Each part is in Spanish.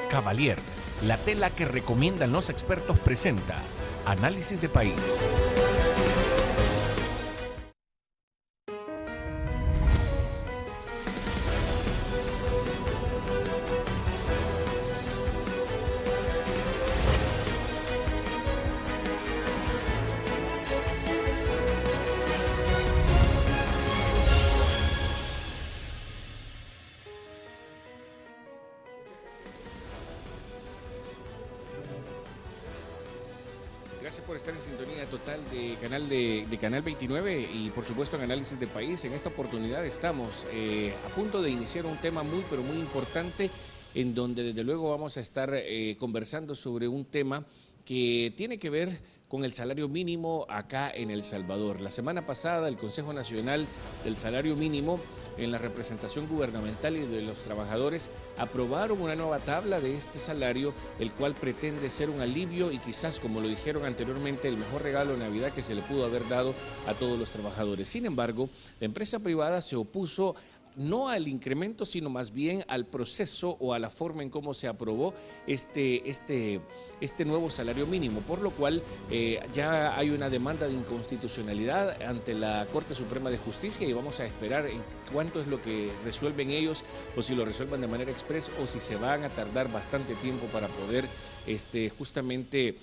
Cavalier, la tela que recomiendan los expertos, presenta Análisis de País. Gracias por estar en sintonía total de Canal 29 y por supuesto en Análisis de País. En esta oportunidad estamos a punto de iniciar un tema muy pero muy importante, en donde desde luego vamos a estar conversando sobre un tema que tiene que ver con el salario mínimo acá en El Salvador. La semana pasada el Consejo Nacional del Salario Mínimo, en la representación gubernamental y de los trabajadores, aprobaron una nueva tabla de este salario, el cual pretende ser un alivio y quizás, como lo dijeron anteriormente, el mejor regalo de Navidad que se le pudo haber dado a todos los trabajadores. Sin embargo, la empresa privada se opuso no al incremento, sino más bien al proceso o a la forma en cómo se aprobó este nuevo salario mínimo, por lo cual ya hay una demanda de inconstitucionalidad ante la Corte Suprema de Justicia y vamos a esperar en cuánto es lo que resuelven ellos, o si lo resuelvan de manera express o si se van a tardar bastante tiempo para poder justamente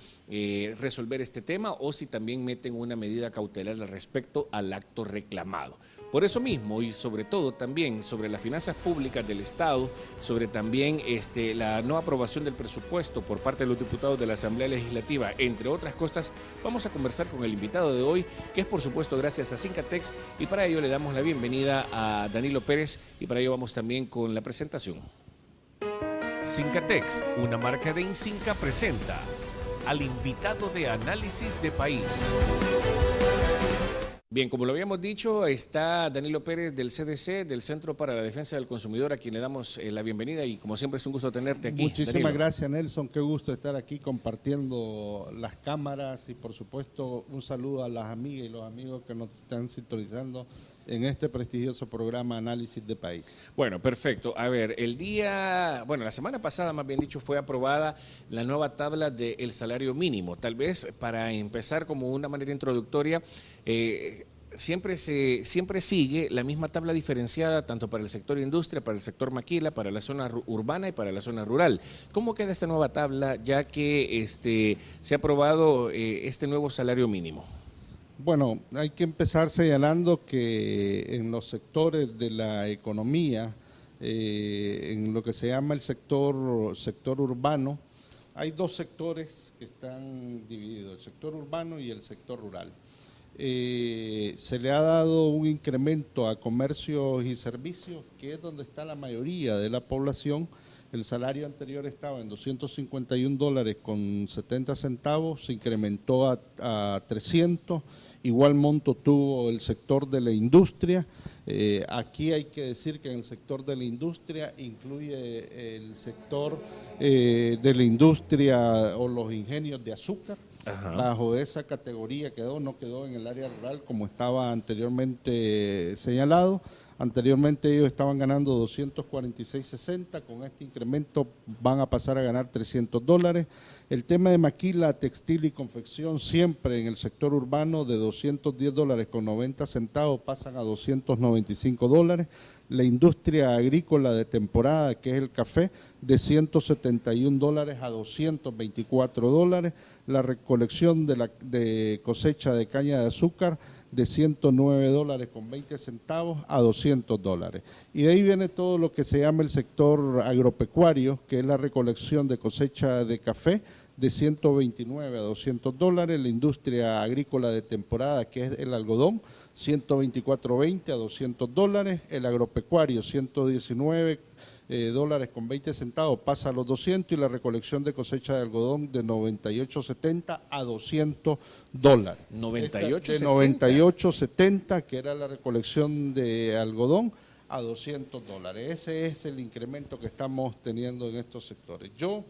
resolver este tema, o si también meten una medida cautelar al respecto al acto reclamado. Por eso mismo, y sobre todo también sobre las finanzas públicas del Estado, sobre también la no aprobación del presupuesto por parte de los diputados de la Asamblea Legislativa, entre otras cosas, vamos a conversar con el invitado de hoy, que es por supuesto gracias a Cincatex, y para ello le damos la bienvenida a Danilo Pérez, y para ello vamos también con la presentación. Cincatex, una marca de Incinca, presenta al invitado de Análisis de País. Bien, como lo habíamos dicho, está Danilo Pérez del CDC, del Centro para la Defensa del Consumidor, a quien le damos la bienvenida y como siempre es un gusto tenerte aquí. Muchísimas Danilo. gracias, Nelson, qué gusto estar aquí compartiendo las cámaras y por supuesto un saludo a las amigas y los amigos que nos están sintonizando en este prestigioso programa Análisis de País. Bueno, perfecto. A ver, la semana pasada, más bien dicho, fue aprobada la nueva tabla del salario mínimo. Tal vez para empezar como una manera introductoria, siempre sigue la misma tabla diferenciada tanto para el sector industria, para el sector maquila, para la zona urbana y para la zona rural. ¿Cómo queda esta nueva tabla ya que se ha aprobado este nuevo salario mínimo? Bueno, hay que empezar señalando que en los sectores de la economía, en lo que se llama el sector urbano, hay dos sectores que están divididos, el sector urbano y el sector rural. Se le ha dado un incremento a comercios y servicios, que es donde está la mayoría de la población. El salario anterior estaba en $251.70, se incrementó a 300. Igual monto tuvo el sector de la industria. Aquí hay que decir que en el sector de la industria incluye el sector de la industria o los ingenios de azúcar. Ajá. Bajo esa categoría no quedó en el área rural como estaba anteriormente señalado. Anteriormente ellos estaban ganando $246.60, con este incremento van a pasar a ganar $300. El tema de maquila, textil y confección, siempre en el sector urbano, de $210.90 pasan a $295. La industria agrícola de temporada, que es el café, de $171 a $224. La recolección de cosecha de caña de azúcar, de $109.20 a $200. Y de ahí viene todo lo que se llama el sector agropecuario, que es la recolección de cosecha de café, de $129 a $200. La industria agrícola de temporada, que es el algodón, $124.20 a $200. El agropecuario, $119.20 pasa a los 200, y la recolección de cosecha de algodón de $98.70 a $200. $98.70, que era la recolección de algodón, a $200. Ese es el incremento que estamos teniendo en estos sectores. Yo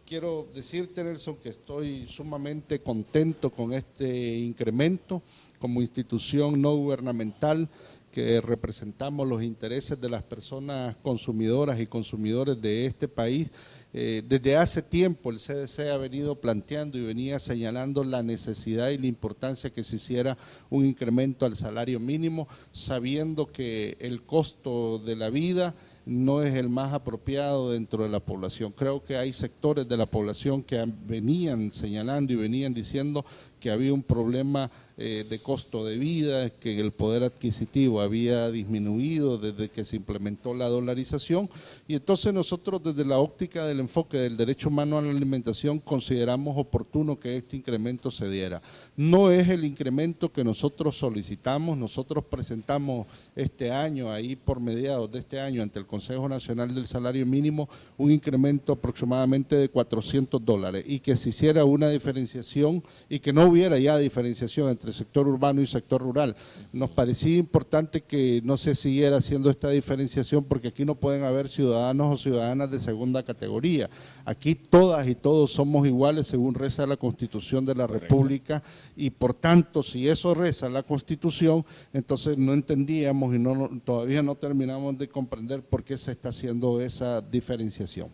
quiero decirte, Nelson, que estoy sumamente contento con este incremento como institución no gubernamental que representamos los intereses de las personas consumidoras y consumidores de este país. Desde hace tiempo el CDC ha venido planteando y venía señalando la necesidad y la importancia que se hiciera un incremento al salario mínimo, sabiendo que el costo de la vida no es el más apropiado dentro de la población. Creo que hay sectores de la población que venían señalando y venían diciendo que había un problema de costo de vida, que el poder adquisitivo había disminuido desde que se implementó la dolarización, y entonces nosotros desde la óptica del enfoque del derecho humano a la alimentación consideramos oportuno que este incremento se diera. No es el incremento que nosotros solicitamos, nosotros presentamos este año, ahí por mediados de este año, ante el Consejo Nacional del Salario Mínimo, un incremento aproximadamente de $400, y que se hiciera una diferenciación y que no hubiera ya diferenciación entre sector urbano y sector rural. Nos parecía importante que no se siguiera haciendo esta diferenciación, porque aquí no pueden haber ciudadanos o ciudadanas de segunda categoría. Aquí todas y todos somos iguales según reza la Constitución de la República, y por tanto, si eso reza la Constitución, entonces no entendíamos y todavía no terminamos de comprender por qué se está haciendo esa diferenciación.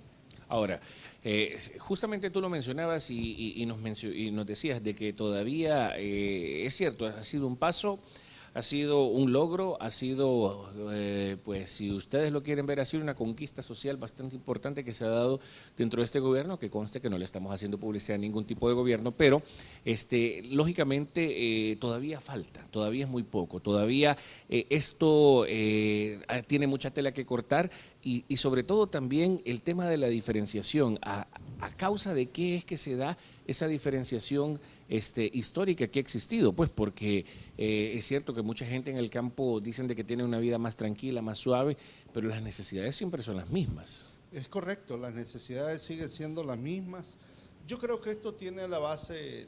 Ahora, justamente tú lo mencionabas y nos decías de que todavía, es cierto, ha sido un paso, ha sido un logro, ha sido, pues si ustedes lo quieren ver así, una conquista social bastante importante que se ha dado dentro de este gobierno, que conste que no le estamos haciendo publicidad a ningún tipo de gobierno, pero lógicamente todavía falta, todavía es muy poco, todavía esto tiene mucha tela que cortar, y sobre todo también el tema de la diferenciación, a causa de qué es que se da esa diferenciación histórica que ha existido, pues porque es cierto que mucha gente en el campo dicen de que tiene una vida más tranquila, más suave, pero las necesidades siempre son las mismas. Es correcto, las necesidades siguen siendo las mismas. Yo creo que esto tiene a la base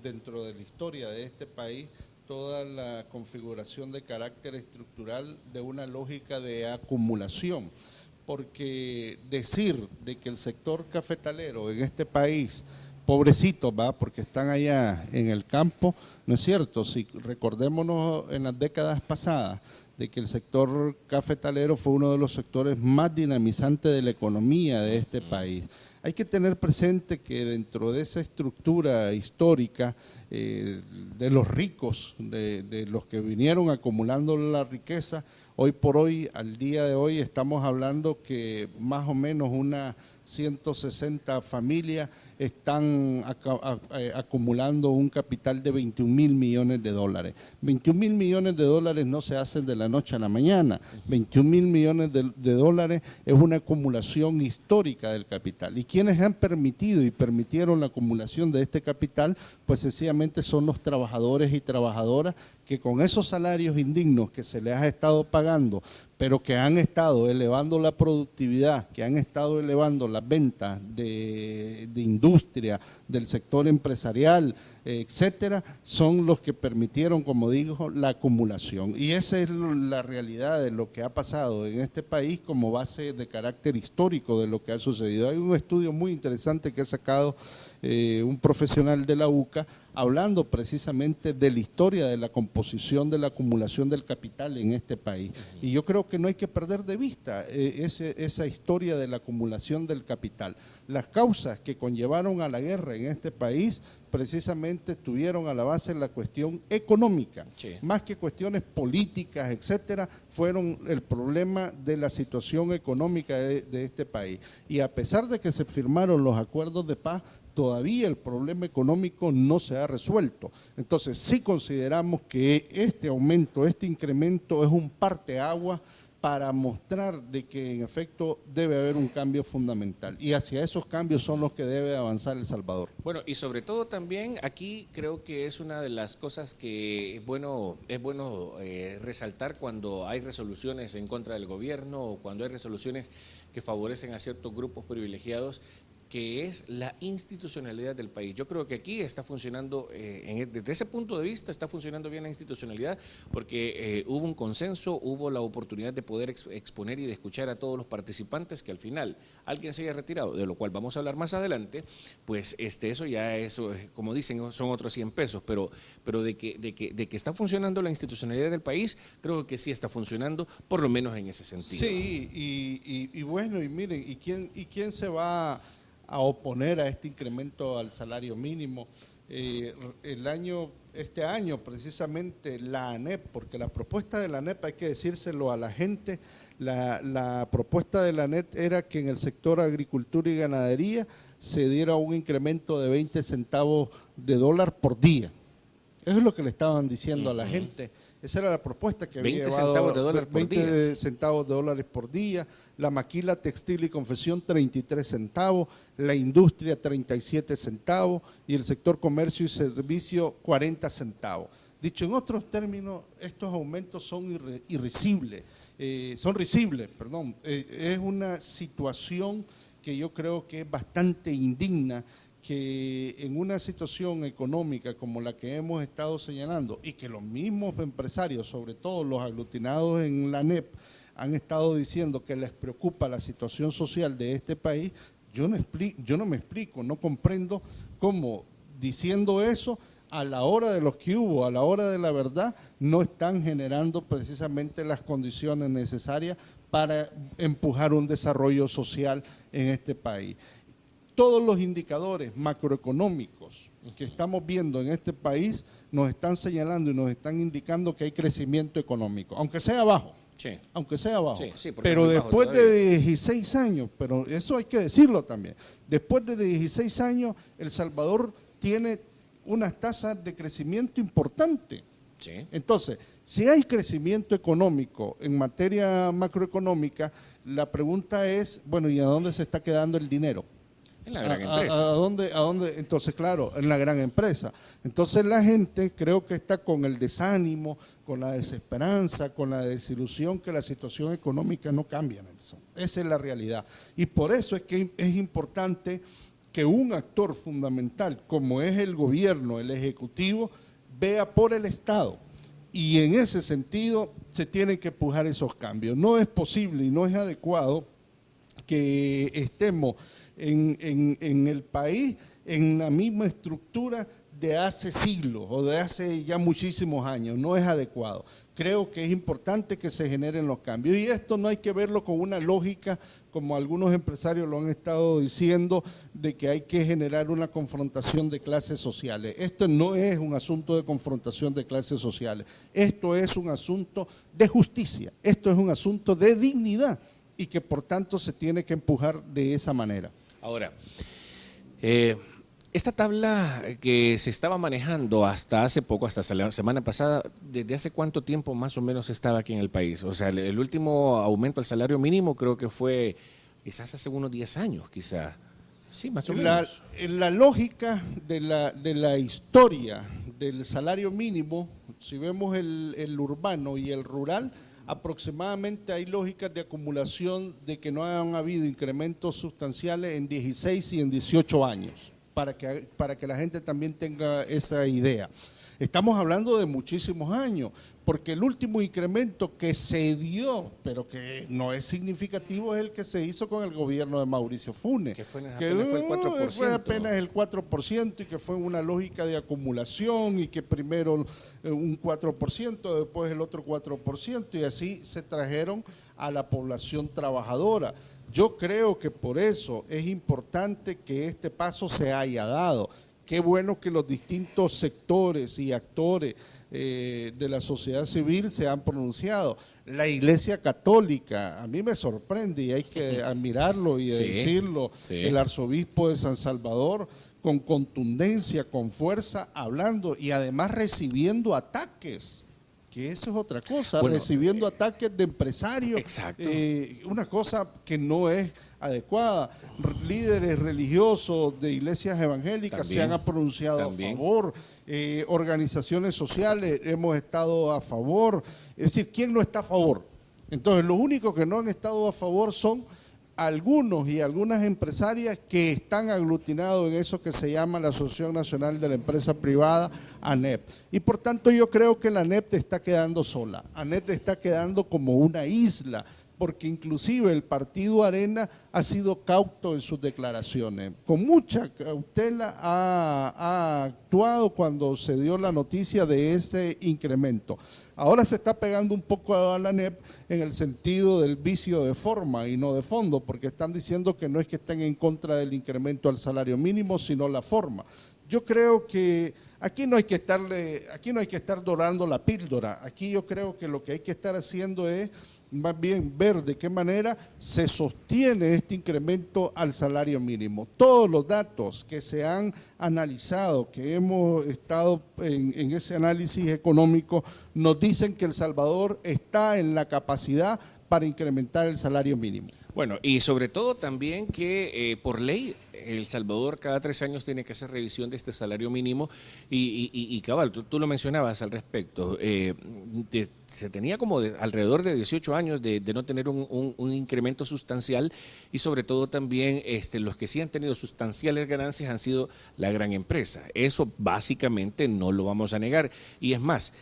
dentro de la historia de este país, toda la configuración de carácter estructural de una lógica de acumulación, porque decir de que el sector cafetalero en este país, pobrecitos, ¿va?, porque están allá en el campo, no es cierto. Si recordémonos en las décadas pasadas de que el sector cafetalero fue uno de los sectores más dinamizantes de la economía de este país. Hay que tener presente que dentro de esa estructura histórica de los ricos, de los que vinieron acumulando la riqueza, hoy por hoy, al día de hoy, estamos hablando que más o menos unas 160 familias están acumulando un capital de $21.000 millones. $21.000 millones no se hacen de la noche a la mañana. $21.000 millones es una acumulación histórica del capital. Y quienes han permitido y permitieron la acumulación de este capital, pues sencillamente son los trabajadores y trabajadoras que con esos salarios indignos que se les ha estado pagando, pero que han estado elevando la productividad, que han estado elevando las ventas de industria, del sector empresarial, etcétera, son los que permitieron, como dijo, la acumulación. Y esa es la realidad de lo que ha pasado en este país como base de carácter histórico de lo que ha sucedido. Hay un estudio muy interesante que ha sacado un profesional de la UCA, hablando precisamente de la historia de la composición de la acumulación del capital en este país. Y yo creo que no hay que perder de vista esa historia de la acumulación del capital. Las causas que conllevaron a la guerra en este país precisamente estuvieron a la base de la cuestión económica, sí, más que cuestiones políticas, etcétera, fueron el problema de la situación económica de este país. Y a pesar de que se firmaron los acuerdos de paz, todavía el problema económico no se ha resuelto. Entonces, sí consideramos que este aumento, este incremento es un parteaguas para mostrar de que en efecto debe haber un cambio fundamental, y hacia esos cambios son los que debe avanzar El Salvador. Bueno, y sobre todo también aquí creo que es una de las cosas que es bueno resaltar cuando hay resoluciones en contra del gobierno o cuando hay resoluciones que favorecen a ciertos grupos privilegiados, que es la institucionalidad del país. Yo creo que aquí está funcionando, desde ese punto de vista, está funcionando bien la institucionalidad, porque hubo un consenso, hubo la oportunidad de poder exponer y de escuchar a todos los participantes, que al final alguien se haya retirado, de lo cual vamos a hablar más adelante, pues eso ya eso, como dicen, son otros 100 pesos, pero de que está funcionando la institucionalidad del país, creo que sí está funcionando, por lo menos en ese sentido. Sí, y bueno, y miren, ¿y quién se va a oponer a este incremento al salario mínimo? Este año precisamente la ANEP, porque la propuesta de la ANEP, hay que decírselo a la gente, la propuesta de la ANEP era que en el sector agricultura y ganadería se diera un incremento de 20 centavos de dólar por día. Eso es lo que le estaban diciendo a la gente. Esa era la propuesta que había llevado. 20 centavos de dólar por día. 20 centavos de dólares por día. La maquila textil y confección 33 centavos, la industria 37 centavos y el sector comercio y servicio 40 centavos. Dicho en otros términos, estos aumentos son risibles. Es una situación que yo creo que es bastante indigna, que en una situación económica como la que hemos estado señalando y que los mismos empresarios, sobre todo los aglutinados en la ANEP, han estado diciendo que les preocupa la situación social de este país, yo no me explico, no comprendo cómo diciendo eso, a la hora de los que hubo, a la hora de la verdad, no están generando precisamente las condiciones necesarias para empujar un desarrollo social en este país. Todos los indicadores macroeconómicos que estamos viendo en este país nos están señalando y nos están indicando que hay crecimiento económico, aunque sea bajo. Sí. Aunque sea bajo, sí, pero después de 16 años, pero eso hay que decirlo también, después de 16 años El Salvador tiene unas tasas de crecimiento importantes. Sí. Entonces, si hay crecimiento económico en materia macroeconómica, la pregunta es, bueno, ¿y a dónde se está quedando el dinero? En la gran empresa. ¿A dónde? Entonces, claro, en la gran empresa. Entonces la gente creo que está con el desánimo, con la desesperanza, con la desilusión que la situación económica no cambia, Nelson. Esa es la realidad. Y por eso es que es importante que un actor fundamental como es el gobierno, el ejecutivo, vea por el Estado. Y en ese sentido se tienen que empujar esos cambios. No es posible y no es adecuado que estemos en el país en la misma estructura de hace siglos o de hace ya muchísimos años. No es adecuado. Creo que es importante que se generen los cambios. Y esto no hay que verlo con una lógica, como algunos empresarios lo han estado diciendo, de que hay que generar una confrontación de clases sociales. Esto no es un asunto de confrontación de clases sociales. Esto es un asunto de justicia. Esto es un asunto de dignidad y que por tanto se tiene que empujar de esa manera. Ahora, esta tabla que se estaba manejando hasta hace poco, hasta la semana pasada, ¿desde hace cuánto tiempo más o menos estaba aquí en el país? O sea, el último aumento al salario mínimo creo que fue quizás hace unos 10 años, quizás. Sí, más o menos. La lógica de la historia del salario mínimo, si vemos el urbano y el rural, aproximadamente hay lógicas de acumulación de que no han habido incrementos sustanciales en 16 y en 18 años, para que la gente también tenga esa idea. Estamos hablando de muchísimos años, porque el último incremento que se dio, pero que no es significativo, es el que se hizo con el gobierno de Mauricio Funes. Que fue el 4%. Fue apenas el 4% y que fue una lógica de acumulación y que primero un 4%, después el otro 4% y así se trajeron a la población trabajadora. Yo creo que por eso es importante que este paso se haya dado. Qué bueno que los distintos sectores y actores de la sociedad civil se han pronunciado. La Iglesia Católica, a mí me sorprende y hay que admirarlo y decirlo, el arzobispo de San Salvador, con contundencia, con fuerza, hablando y además recibiendo ataques. Que eso es otra cosa, bueno, recibiendo ataques de empresarios, una cosa que no es adecuada. Líderes religiosos de iglesias evangélicas también, se han pronunciado a favor, organizaciones sociales hemos estado a favor, es decir, ¿quién no está a favor? Entonces, los únicos que no han estado a favor son algunos y algunas empresarias que están aglutinados en eso que se llama la Asociación Nacional de la Empresa Privada, ANEP. Y por tanto yo creo que la ANEP está quedando sola, ANEP está quedando como una isla, porque inclusive el partido Arena ha sido cauto en sus declaraciones. Con mucha cautela ha actuado cuando se dio la noticia de ese incremento. Ahora se está pegando un poco a la ANEP en el sentido del vicio de forma y no de fondo, porque están diciendo que no es que estén en contra del incremento al salario mínimo, sino la forma. Yo creo que aquí no hay que estar dorando la píldora. Aquí yo creo que lo que hay que estar haciendo es más bien ver de qué manera se sostiene este incremento al salario mínimo. Todos los datos que se han analizado, que hemos estado en ese análisis económico, nos dicen que El Salvador está en la capacidad para incrementar el salario mínimo. Bueno, y sobre todo también que por ley El Salvador cada 3 años tiene que hacer revisión de este salario mínimo y cabal, tú lo mencionabas al respecto, se tenía como alrededor de 18 años de no tener un incremento sustancial y sobre todo también los que sí han tenido sustanciales ganancias han sido la gran empresa. Eso básicamente no lo vamos a negar. Y es más,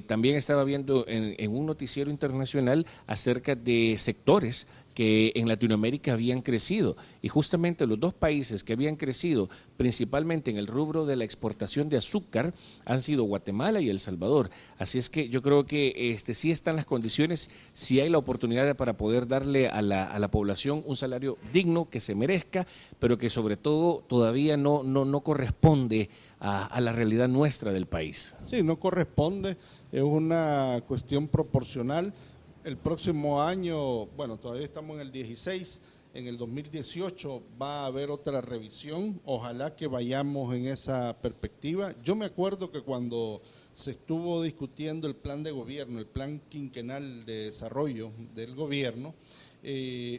también estaba viendo en un noticiero internacional acerca de sectores que en Latinoamérica habían crecido y justamente los dos países que habían crecido principalmente en el rubro de la exportación de azúcar han sido Guatemala y El Salvador. Así es que yo creo que sí están las condiciones, sí hay la oportunidad para poder darle a la población un salario digno que se merezca, pero que sobre todo todavía no corresponde a la realidad nuestra del país. Sí, no corresponde, es una cuestión proporcional. El próximo año, bueno, todavía estamos en el 16, en el 2018 va a haber otra revisión, ojalá que vayamos en esa perspectiva. Yo me acuerdo que cuando se estuvo discutiendo el plan de gobierno, el plan quinquenal de desarrollo del gobierno,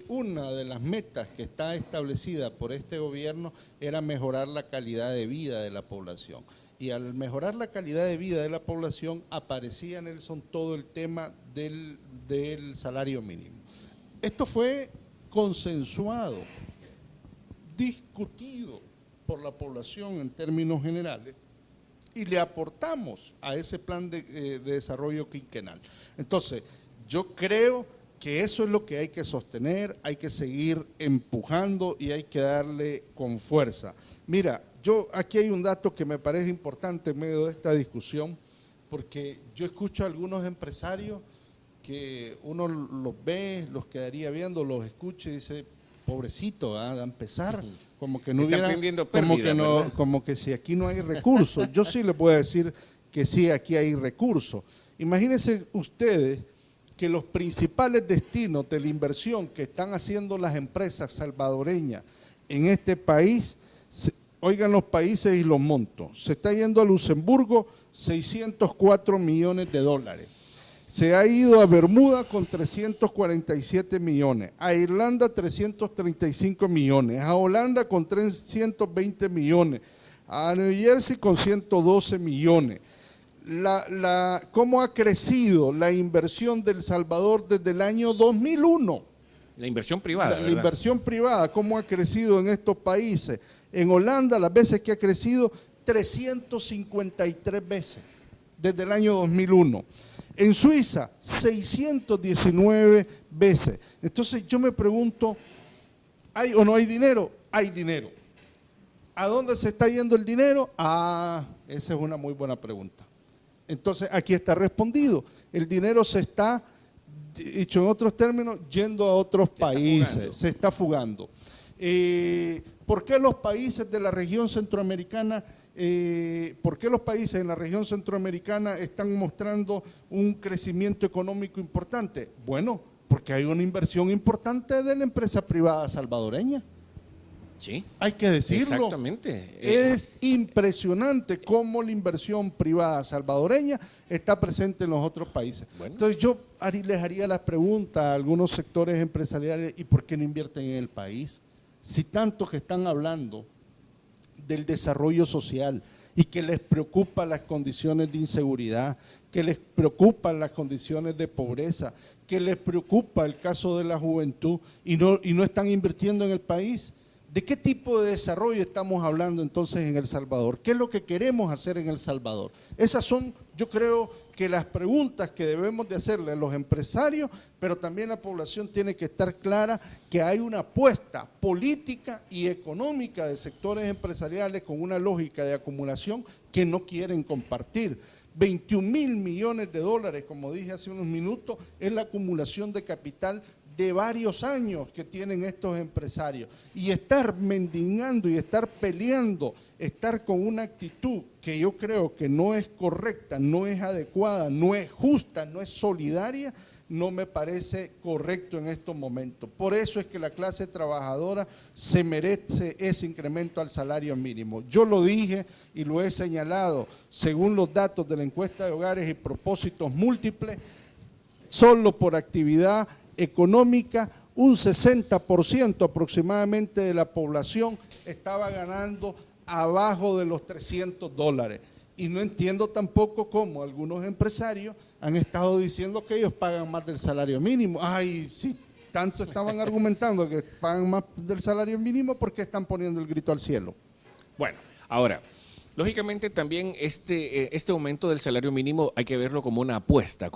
una de las metas que está establecida por este gobierno era mejorar la calidad de vida de la población. Y al mejorar la calidad de vida de la población aparecía, Nelson, todo el tema del salario mínimo. Esto fue consensuado, discutido por la población en términos generales y le aportamos a ese plan de desarrollo quinquenal. Entonces, yo creo que eso es lo que hay que sostener, hay que seguir empujando y hay que darle con fuerza. Mira, aquí hay un dato que me parece importante en medio de esta discusión, porque yo escucho a algunos empresarios que uno los ve, los quedaría viendo, los escucha y dice, pobrecito, a empezar, como que no hubiera, como que si aquí no hay recursos. Yo sí les puedo decir que sí, aquí hay recursos. Imagínense ustedes que los principales destinos de la inversión que están haciendo las empresas salvadoreñas en este país, oigan los países y los montos, se está yendo a Luxemburgo 604 millones de dólares, se ha ido a Bermuda con 347 millones, a Irlanda 335 millones, a Holanda con 320 millones, a New Jersey con 112 millones. ¿Cómo ha crecido la inversión de El Salvador desde el año 2001? La inversión privada. La inversión privada, ¿cómo ha crecido en estos países? En Holanda, las veces que ha crecido, 353 veces desde el año 2001. En Suiza, 619 veces. Entonces yo me pregunto, ¿hay o no hay dinero? Hay dinero. ¿A dónde se está yendo el dinero? Esa es una muy buena pregunta. Entonces aquí está respondido. El dinero se está, dicho en otros términos, yendo a otros países, se está fugando. ¿Por qué los países de la región centroamericana, por qué los países en la región centroamericana están mostrando un crecimiento económico importante? Bueno, porque hay una inversión importante de la empresa privada salvadoreña. Sí. Hay que decirlo. Exactamente. Es impresionante cómo la inversión privada salvadoreña está presente en los otros países. Bueno. Entonces yo les haría la pregunta a algunos sectores empresariales, ¿y por qué no invierten en el país? Si tanto que están hablando del desarrollo social y que les preocupan las condiciones de inseguridad, que les preocupan las condiciones de pobreza, que les preocupa el caso de la juventud y no están invirtiendo en el país. ¿De qué tipo de desarrollo estamos hablando entonces en El Salvador? ¿Qué es lo que queremos hacer en El Salvador? Esas son, yo creo, que las preguntas que debemos de hacerle a los empresarios, pero también la población tiene que estar clara que hay una apuesta política y económica de sectores empresariales con una lógica de acumulación que no quieren compartir. 21.000 millones de dólares, como dije hace unos minutos, es la acumulación de capital de varios años que tienen estos empresarios, y estar mendigando y estar peleando, estar con una actitud que yo creo que no es correcta, no es adecuada, no es justa, no es solidaria, no me parece correcto en estos momentos. Por eso es que la clase trabajadora se merece ese incremento al salario mínimo. Yo lo dije y lo he señalado, según los datos de la encuesta de hogares y propósitos múltiples, solo por actividad económica, un 60% aproximadamente de la población estaba ganando abajo de los $300. Y no entiendo tampoco cómo algunos empresarios han estado diciendo que ellos pagan más del salario mínimo. Ay, sí, tanto estaban argumentando que pagan más del salario mínimo, ¿por qué están poniendo el grito al cielo? Bueno, ahora, lógicamente también este aumento del salario mínimo hay que verlo como una apuesta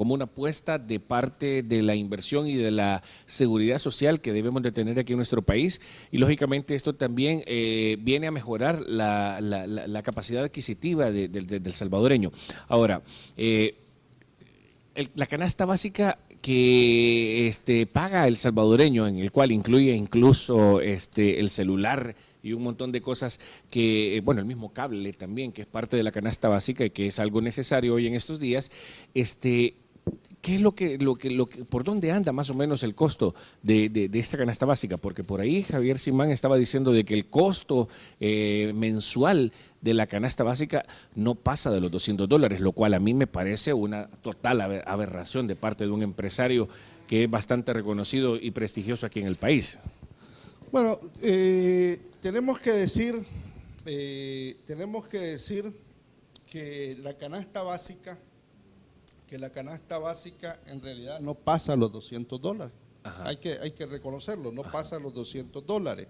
de parte de la inversión y de la seguridad social que debemos de tener aquí en nuestro país, y lógicamente esto también viene a mejorar la capacidad adquisitiva del salvadoreño. Ahora, la canasta básica que paga el salvadoreño, en el cual incluye incluso el celular y un montón de cosas que, bueno, el mismo cable también, que es parte de la canasta básica y que es algo necesario hoy en estos días, ¿qué es por dónde anda más o menos el costo de esta canasta básica? Porque por ahí Javier Simán estaba diciendo de que el costo mensual de la canasta básica no pasa de los $200, lo cual a mí me parece una total aberración de parte de un empresario que es bastante reconocido y prestigioso aquí en el país. Bueno, tenemos que decir que la canasta básica en realidad no pasa los $200. Ajá. Hay que reconocerlo, no pasa los $200.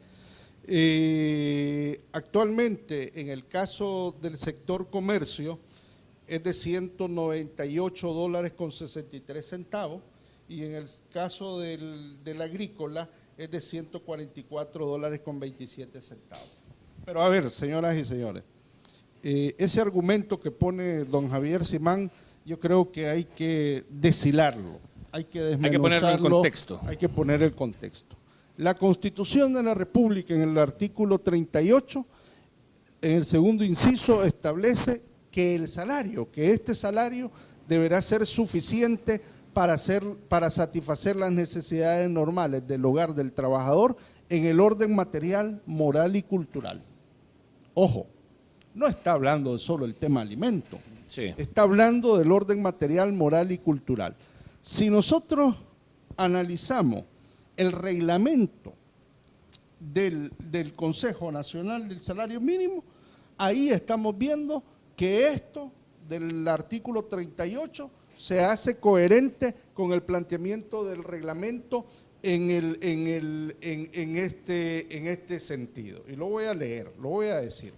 Actualmente, en el caso del sector comercio, es de $198.63, y en el caso del agrícola es de $144.27. Pero a ver, señoras y señores, ese argumento que pone don Javier Simán, yo creo que hay que deshilarlo, hay que desmenuzarlo, hay que ponerlo en contexto. Hay que poner el contexto. La Constitución de la República, en el artículo 38, en el segundo inciso, establece que este salario deberá ser suficiente para satisfacer las necesidades normales del hogar del trabajador en el orden material, moral y cultural. Ojo, no está hablando de solo el tema alimento, sí, está hablando del orden material, moral y cultural. Si nosotros analizamos el reglamento del Consejo Nacional del Salario Mínimo, ahí estamos viendo que esto del artículo 38 se hace coherente con el planteamiento del reglamento en este sentido. Y lo voy a leer, lo voy a decir.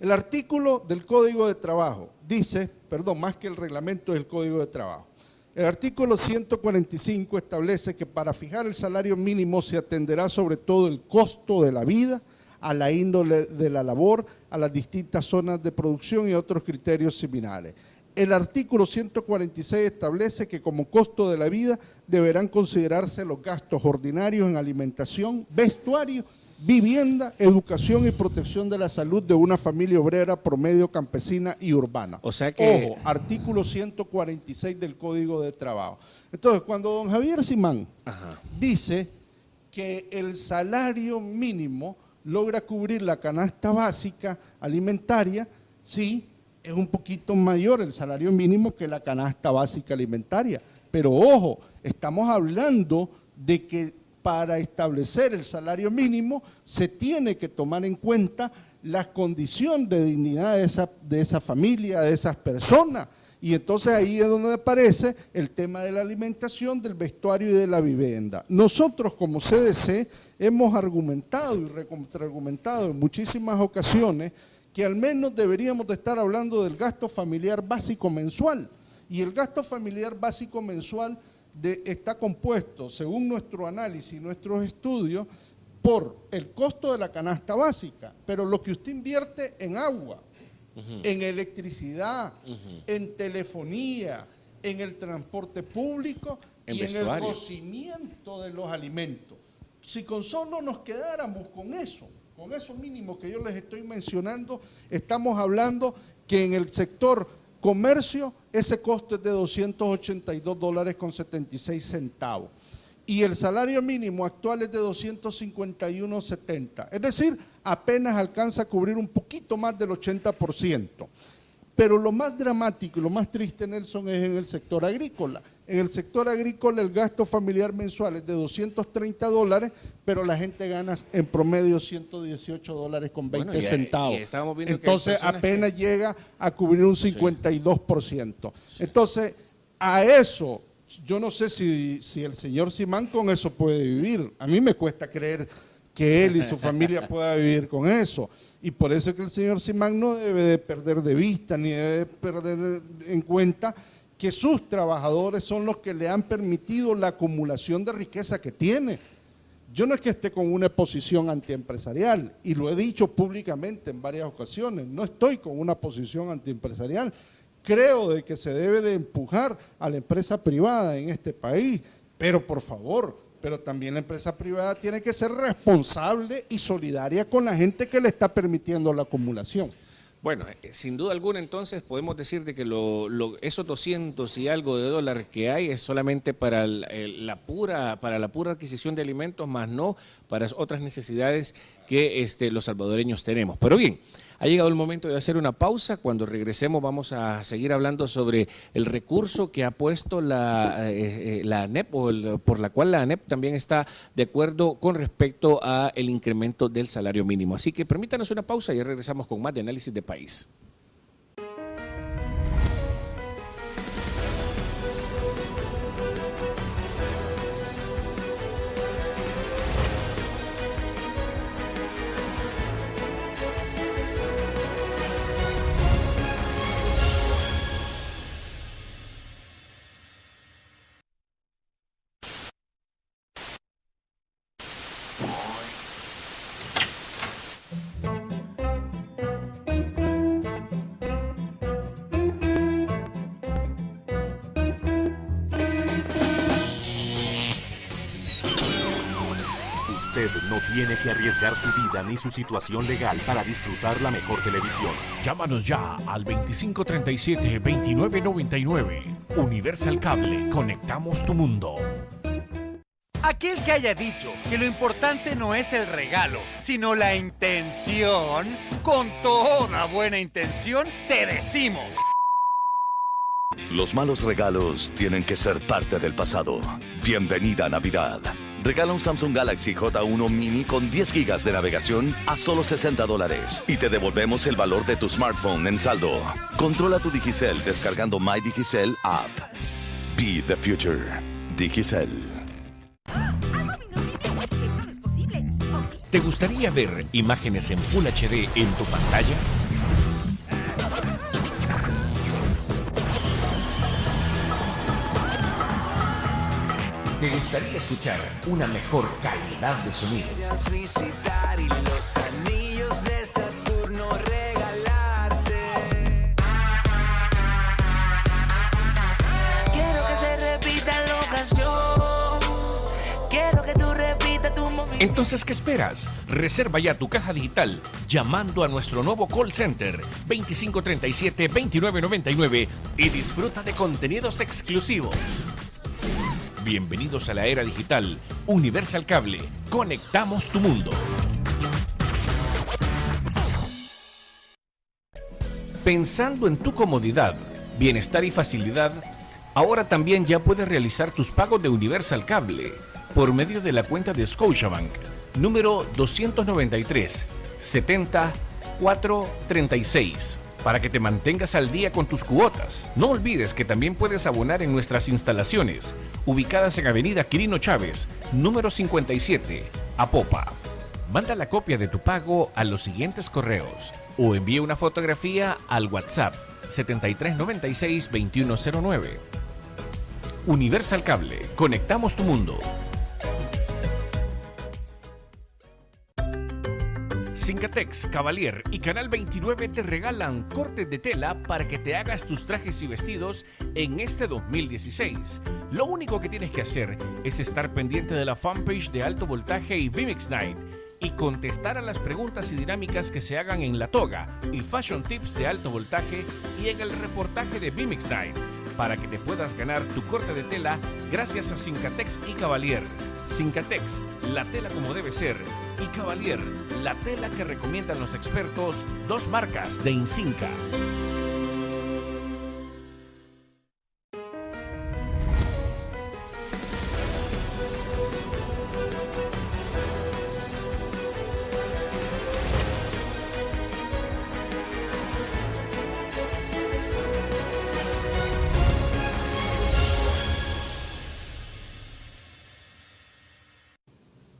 El artículo del Código de Trabajo dice, más que el reglamento del Código de Trabajo, el artículo 145 establece que para fijar el salario mínimo se atenderá sobre todo el costo de la vida, a la índole de la labor, a las distintas zonas de producción y otros criterios similares. El artículo 146 establece que como costo de la vida deberán considerarse los gastos ordinarios en alimentación, vestuario, vivienda, educación y protección de la salud de una familia obrera promedio campesina y urbana. O sea que… Ojo, artículo 146 del Código de Trabajo. Entonces, cuando don Javier Simán dice que el salario mínimo logra cubrir la canasta básica alimentaria, sí, es un poquito mayor el salario mínimo que la canasta básica alimentaria. Pero ojo, estamos hablando de que para establecer el salario mínimo se tiene que tomar en cuenta la condición de dignidad de esa familia, de esas personas. Y entonces ahí es donde aparece el tema de la alimentación, del vestuario y de la vivienda. Nosotros como CDC hemos argumentado y recontraargumentado en muchísimas ocasiones que al menos deberíamos de estar hablando del gasto familiar básico mensual. Y el gasto familiar básico mensual está compuesto, según nuestro análisis y nuestros estudios, por el costo de la canasta básica, pero lo que usted invierte en agua, en electricidad, en telefonía, en el transporte público y en el cocimiento de los alimentos. Si con solo nos quedáramos con eso mínimo que yo les estoy mencionando, estamos hablando que en el sector comercio ese costo es de $282.76 y el salario mínimo actual es de $251.70, es decir, apenas alcanza a cubrir un poquito más del 80%. Pero lo más dramático y lo más triste, Nelson, es en el sector agrícola. En el sector agrícola el gasto familiar mensual es de $230, pero la gente gana en promedio $118.20 centavos. Entonces apenas llega a cubrir un 52%. Sí. Entonces, a eso, yo no sé si el señor Simán con eso puede vivir. A mí me cuesta creer que él y su familia puedan vivir con eso. Y por eso es que el señor Simán no debe de perder de vista ni debe de perder en cuenta que sus trabajadores son los que le han permitido la acumulación de riqueza que tiene. Yo no es que esté con una posición antiempresarial, y lo he dicho públicamente en varias ocasiones, no estoy con una posición antiempresarial. Creo de que se debe de empujar a la empresa privada en este país, pero por favor, pero también la empresa privada tiene que ser responsable y solidaria con la gente que le está permitiendo la acumulación. Bueno, sin duda alguna entonces podemos decir de que esos 200 y algo de dólares que hay es solamente para la pura adquisición de alimentos, más no para otras necesidades que los salvadoreños tenemos. Pero bien, ha llegado el momento de hacer una pausa. Cuando regresemos vamos a seguir hablando sobre el recurso que ha puesto la ANEP, por la cual la ANEP también está de acuerdo con respecto a el incremento del salario mínimo. Así que permítanos una pausa y regresamos con más de Análisis de País. Usted no tiene que arriesgar su vida ni su situación legal para disfrutar la mejor televisión. Llámanos ya al 2537-2999. Universal Cable, conectamos tu mundo. Aquel que haya dicho que lo importante no es el regalo, sino la intención, con toda buena intención, te decimos. Los malos regalos tienen que ser parte del pasado. Bienvenida Navidad. Regala un Samsung Galaxy J1 Mini con 10 gigas de navegación a solo $60 y te devolvemos el valor de tu smartphone en saldo. Controla tu Digicel descargando My Digicel app. Be the future. Digicel. ¿Te gustaría ver imágenes en Full HD en tu pantalla? ¿Te gustaría escuchar una mejor calidad de sonido? Visitar y los anillos de Saturno regalarte. Quiero que se repita la ocasión. Quiero que tú repitas tu movimiento. Entonces, ¿qué esperas? Reserva ya tu caja digital llamando a nuestro nuevo call center 2537-2999 y disfruta de contenidos exclusivos. Bienvenidos a la era digital. Universal Cable. Conectamos tu mundo. Pensando en tu comodidad, bienestar y facilidad, ahora también ya puedes realizar tus pagos de Universal Cable por medio de la cuenta de Scotiabank, número 293 70 0436 para que te mantengas al día con tus cuotas. No olvides que también puedes abonar en nuestras instalaciones, ubicadas en Avenida Quirino Chávez, número 57, Apopa. Manda la copia de tu pago a los siguientes correos o envía una fotografía al WhatsApp 7396-2109. Universal Cable, conectamos tu mundo. Cincatex, Cavalier y Canal 29 te regalan cortes de tela para que te hagas tus trajes y vestidos en este 2016. Lo único que tienes que hacer es estar pendiente de la fanpage de Alto Voltaje y Vimix Night y contestar a las preguntas y dinámicas que se hagan en La Toga y Fashion Tips de Alto Voltaje y en el reportaje de Vimix Night para que te puedas ganar tu corte de tela gracias a Cincatex y Cavalier. Cincatex, la tela como debe ser, y Cavalier, la tela que recomiendan los expertos, dos marcas de Incinca.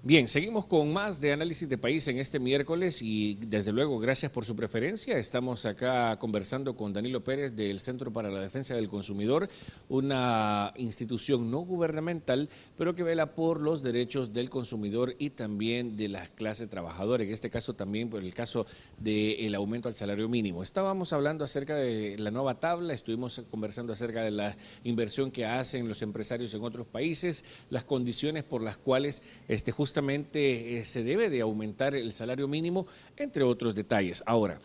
Bien, seguimos con más de Análisis de País en este miércoles y desde luego gracias por su preferencia. Estamos acá conversando con Danilo Pérez del Centro para la Defensa del Consumidor, una institución no gubernamental, pero que vela por los derechos del consumidor y también de la clase trabajadora, en este caso también por el caso del aumento al salario mínimo. Estábamos hablando acerca de la nueva tabla, estuvimos conversando acerca de la inversión que hacen los empresarios en otros países, las condiciones por las cuales justamente se debe de aumentar el salario mínimo, entre otros detalles. Ahora,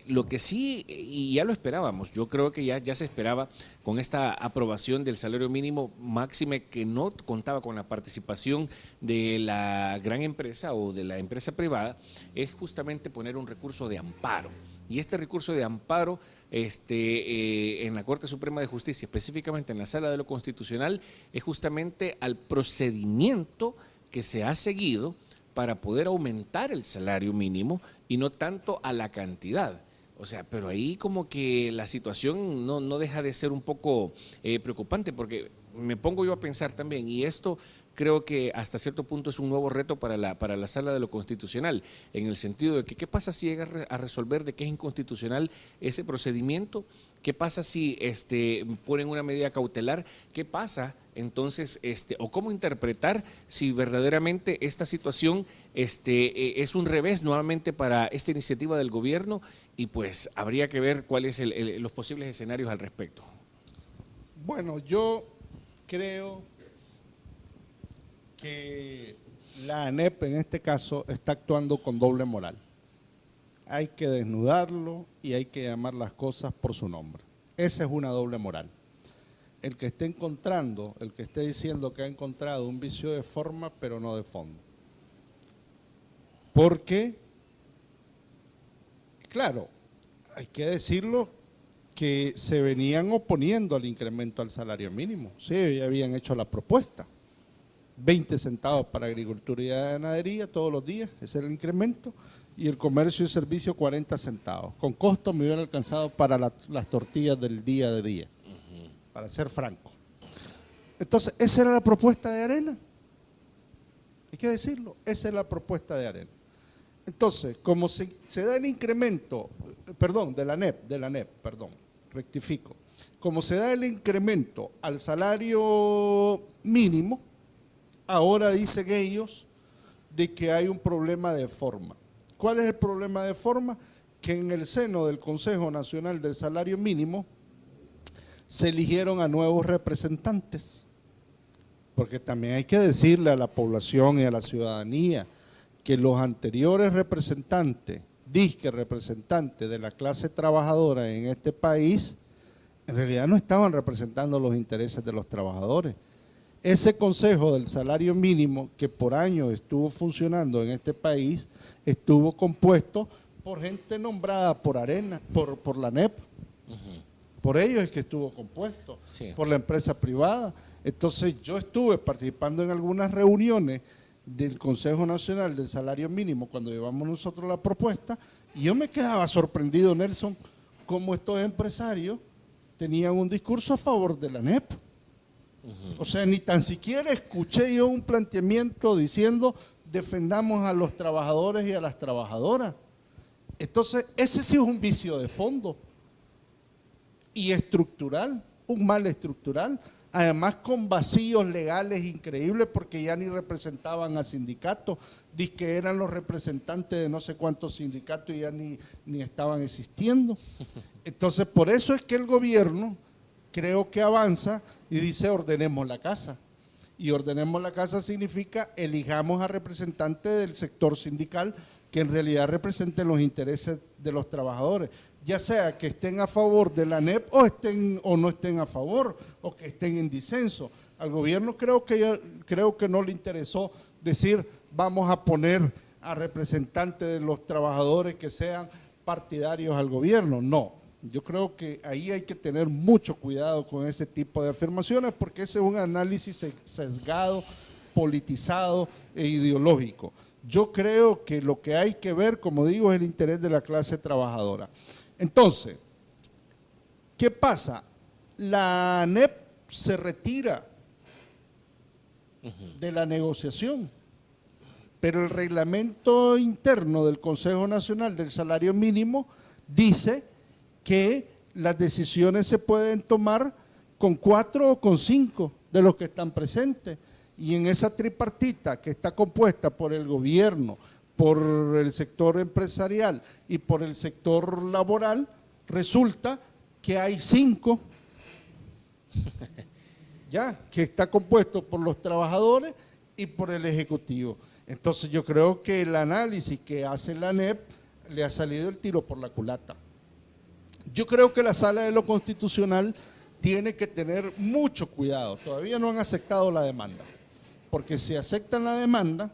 lo que sí, y ya lo esperábamos, yo creo que ya se esperaba con esta aprobación del salario mínimo máxime que no contaba con la participación de la gran empresa o de la empresa privada, es justamente poner un recurso de amparo. Y este recurso de amparo en la Corte Suprema de Justicia, específicamente en la Sala de lo Constitucional, es justamente al procedimiento que se ha seguido para poder aumentar el salario mínimo y no tanto a la cantidad. O sea, pero ahí como que la situación no deja de ser un poco preocupante, porque me pongo yo a pensar también, y esto creo que hasta cierto punto es un nuevo reto para la Sala de lo Constitucional, en el sentido de que qué pasa si llega a resolver de que es inconstitucional ese procedimiento, qué pasa si ponen una medida cautelar, qué pasa entonces, o cómo interpretar si verdaderamente esta situación es un revés nuevamente para esta iniciativa del gobierno, y pues habría que ver cuáles los posibles escenarios al respecto. Bueno, yo creo que la ANEP en este caso está actuando con doble moral. Hay que desnudarlo y hay que llamar las cosas por su nombre. Esa es una doble moral. El que esté diciendo que ha encontrado un vicio de forma, pero no de fondo. Porque, claro, hay que decirlo, que se venían oponiendo al incremento al salario mínimo. Sí, ya habían hecho la propuesta. 20 centavos para agricultura y ganadería todos los días, ese es el incremento, y el comercio y servicio 40 centavos. Con costo me hubieran alcanzado para las tortillas del día de día, para ser franco. Entonces, esa era la propuesta de Arena. Hay que decirlo, esa es la propuesta de Arena. Entonces, como se da el incremento, de la ANEP, rectifico, como se da el incremento al salario mínimo, ahora dicen ellos de que hay un problema de forma. ¿Cuál es el problema de forma? Que en el seno del Consejo Nacional del Salario Mínimo se eligieron a nuevos representantes, porque también hay que decirle a la población y a la ciudadanía que los anteriores representantes, representantes de la clase trabajadora en este país, en realidad no estaban representando los intereses de los trabajadores. Ese Consejo del Salario Mínimo, que por años estuvo funcionando en este país, estuvo compuesto por gente nombrada por Arena, por la ANEP. Por ellos es que estuvo compuesto, por la empresa privada. Entonces yo estuve participando en algunas reuniones del Consejo Nacional del Salario Mínimo cuando llevamos nosotros la propuesta, y yo me quedaba sorprendido, Nelson, cómo estos empresarios tenían un discurso a favor de la ANEP. O sea, ni tan siquiera escuché yo un planteamiento diciendo defendamos a los trabajadores y a las trabajadoras. Entonces, ese sí es un vicio de fondo y estructural, un mal estructural, además con vacíos legales increíbles porque ya ni representaban a sindicatos, que eran los representantes de no sé cuántos sindicatos y ya ni estaban existiendo. Entonces, por eso es que el gobierno creo que avanza y dice ordenemos la casa. Y ordenemos la casa significa elijamos a representantes del sector sindical que en realidad representen los intereses de los trabajadores, ya sea que estén a favor de la ANEP o no estén a favor, o que estén en disenso. Al gobierno creo que no le interesó decir vamos a poner a representantes de los trabajadores que sean partidarios al gobierno, no. Yo creo que ahí hay que tener mucho cuidado con ese tipo de afirmaciones porque ese es un análisis sesgado, politizado e ideológico. Yo creo que lo que hay que ver, como digo, es el interés de la clase trabajadora. Entonces, ¿qué pasa? La ANEP se retira de la negociación, pero el reglamento interno del Consejo Nacional del Salario Mínimo dice que las decisiones se pueden tomar con 4 o con 5 de los que están presentes. Y en esa tripartita que está compuesta por el gobierno, por el sector empresarial y por el sector laboral, resulta que hay 5, ya, que está compuesto por los trabajadores y por el Ejecutivo. Entonces yo creo que el análisis que hace la ANEP le ha salido el tiro por la culata. Yo creo que la Sala de lo Constitucional tiene que tener mucho cuidado. Todavía no han aceptado la demanda, porque si aceptan la demanda,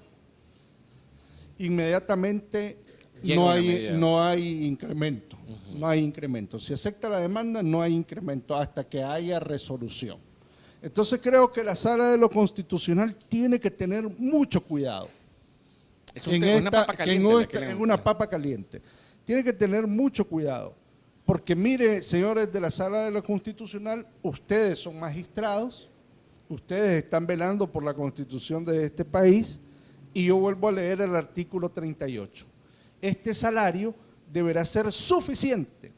inmediatamente no hay incremento. No hay incremento. Si acepta la demanda, no hay incremento hasta que haya resolución. Entonces creo que la Sala de lo Constitucional tiene que tener mucho cuidado. Es una papa caliente. En una papa caliente. Tiene que tener mucho cuidado. Porque mire, señores de la Sala de lo Constitucional, ustedes son magistrados, ustedes están velando por la Constitución de este país y yo vuelvo a leer el artículo 38. Este salario deberá ser suficiente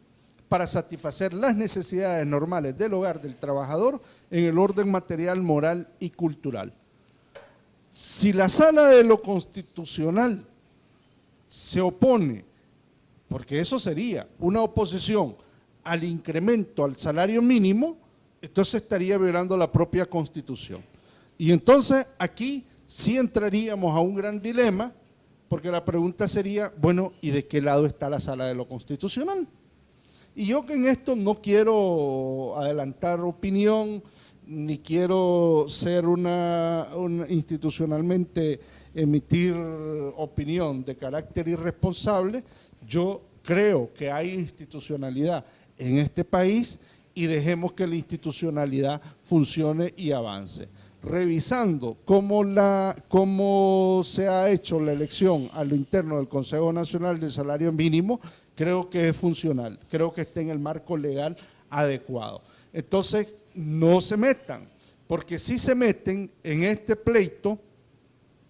para satisfacer las necesidades normales del hogar del trabajador en el orden material, moral y cultural. Si la Sala de lo Constitucional se opone, porque eso sería una oposición al incremento al salario mínimo, entonces estaría violando la propia Constitución. Y entonces aquí sí entraríamos a un gran dilema, porque la pregunta sería, bueno, ¿y de qué lado está la Sala de lo Constitucional? Y yo que en esto no quiero adelantar opinión, ni quiero ser institucionalmente emitir opinión de carácter irresponsable. Yo creo que hay institucionalidad en este país y dejemos que la institucionalidad funcione y avance. Revisando cómo se ha hecho la elección a lo interno del Consejo Nacional del Salario Mínimo, creo que es funcional, creo que está en el marco legal adecuado. Entonces, no se metan, porque si se meten en este pleito,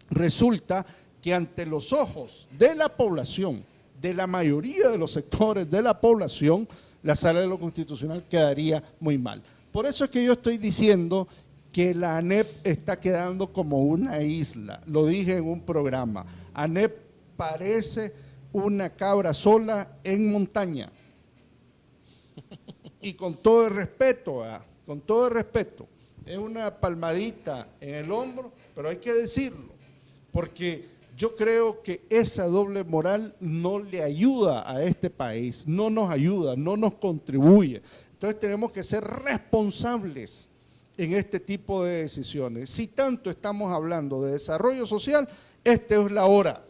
resulta que ante los ojos de la población, de la mayoría de los sectores de la población, la Sala de lo Constitucional quedaría muy mal. Por eso es que yo estoy diciendo que la ANEP está quedando como una isla. Lo dije en un programa. ANEP parece una cabra sola en montaña. Y con todo el respeto, con todo el respeto, es una palmadita en el hombro, pero hay que decirlo, porque yo creo que esa doble moral no le ayuda a este país, no nos ayuda, no nos contribuye. Entonces tenemos que ser responsables en este tipo de decisiones. Si tanto estamos hablando de desarrollo social, esta es la hora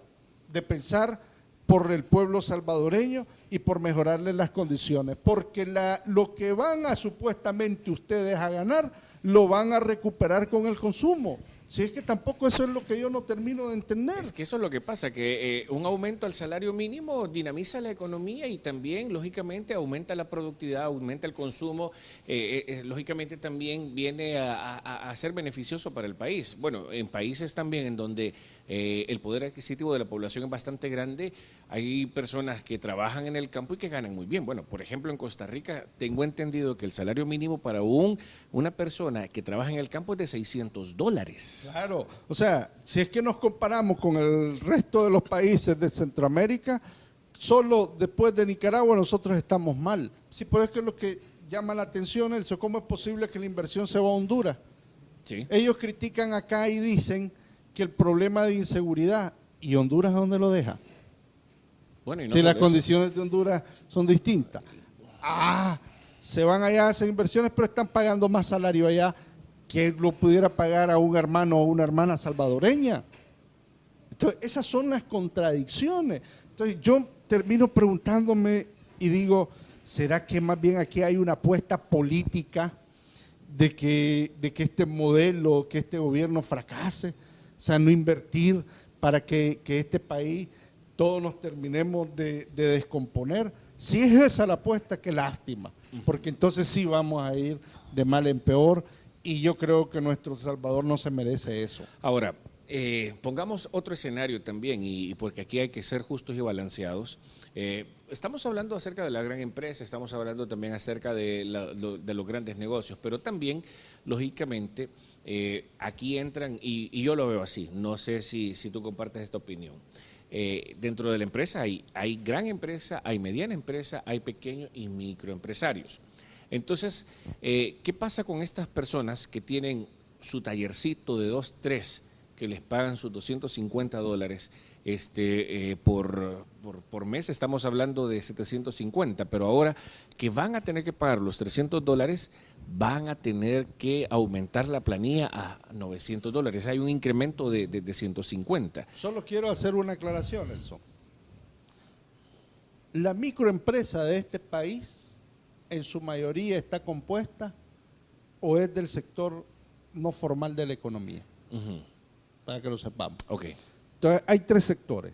de pensar por el pueblo salvadoreño y por mejorarle las condiciones, porque lo que van a supuestamente ustedes a ganar, lo van a recuperar con el consumo. Si es que tampoco eso es lo que yo no termino de entender. Es que eso es lo que pasa, que un aumento al salario mínimo dinamiza la economía y también, lógicamente, aumenta la productividad, aumenta el consumo, lógicamente también viene a ser beneficioso para el país. Bueno, en países también en donde el poder adquisitivo de la población es bastante grande, hay personas que trabajan en el campo y que ganan muy bien. Bueno, por ejemplo, en Costa Rica tengo entendido que el salario mínimo para una persona que trabaja en el campo es de $600. Claro, o sea, si es que nos comparamos con el resto de los países de Centroamérica, solo después de Nicaragua nosotros estamos mal. Sí, pero es que lo que llama la atención es cómo es posible que la inversión se va a Honduras. Sí. Ellos critican acá y dicen que el problema de inseguridad, ¿y Honduras a dónde lo deja? Bueno, y no Si solo las eso. condiciones de Honduras son distintas. Se van allá a hacer inversiones, pero están pagando más salario allá que lo pudiera pagar a un hermano o una hermana salvadoreña. Entonces, esas son las contradicciones. Entonces, yo termino preguntándome y digo, ¿será que más bien aquí hay una apuesta política de que este modelo, que este gobierno fracase? O sea, no invertir para que este país todos nos terminemos de descomponer. Si es esa la apuesta, qué lástima, porque entonces sí vamos a ir de mal en peor. Y yo creo que nuestro Salvador no se merece eso. Ahora, pongamos otro escenario también, y porque aquí hay que ser justos y balanceados. Estamos hablando acerca de la gran empresa, estamos hablando también acerca de los grandes negocios, pero también, lógicamente, aquí entran, y yo lo veo así, no sé si tú compartes esta opinión. Dentro de la empresa hay gran empresa, hay mediana empresa, hay pequeños y microempresarios. Entonces, ¿qué pasa con estas personas que tienen su tallercito de 2, 3, que les pagan sus $250 por mes? Estamos hablando de 750, pero ahora que van a tener que pagar los $300, van a tener que aumentar la planilla a $900. Hay un incremento de 150. Solo quiero hacer una aclaración, Nelson. La microempresa de este país, en su mayoría, está compuesta o es del sector no formal de la economía, para que lo sepamos. Okay. Entonces, hay 3 sectores: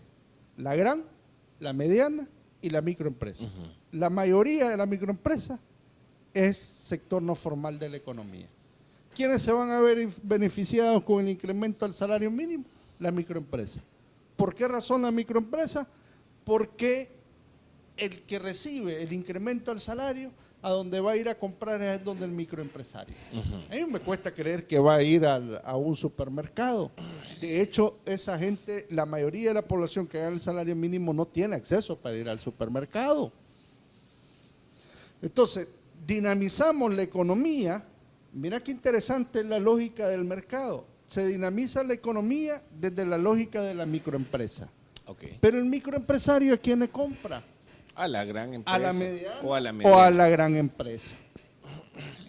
la gran, la mediana y la microempresa. La mayoría de la microempresa es sector no formal de la economía. ¿Quiénes se van a ver beneficiados con el incremento al salario mínimo? La microempresa. ¿Por qué razón la microempresa? Porque el que recibe el incremento al salario, a donde va a ir a comprar es donde el microempresario. A mí me cuesta creer que va a ir a un supermercado. De hecho, esa gente, la mayoría de la población que gana el salario mínimo no tiene acceso para ir al supermercado. Entonces, dinamizamos la economía. Mira qué interesante es la lógica del mercado. Se dinamiza la economía desde la lógica de la microempresa. Okay. Pero el microempresario, ¿a quién le compra? A la gran empresa. ¿A la mediana o a la mediana? o a la gran empresa?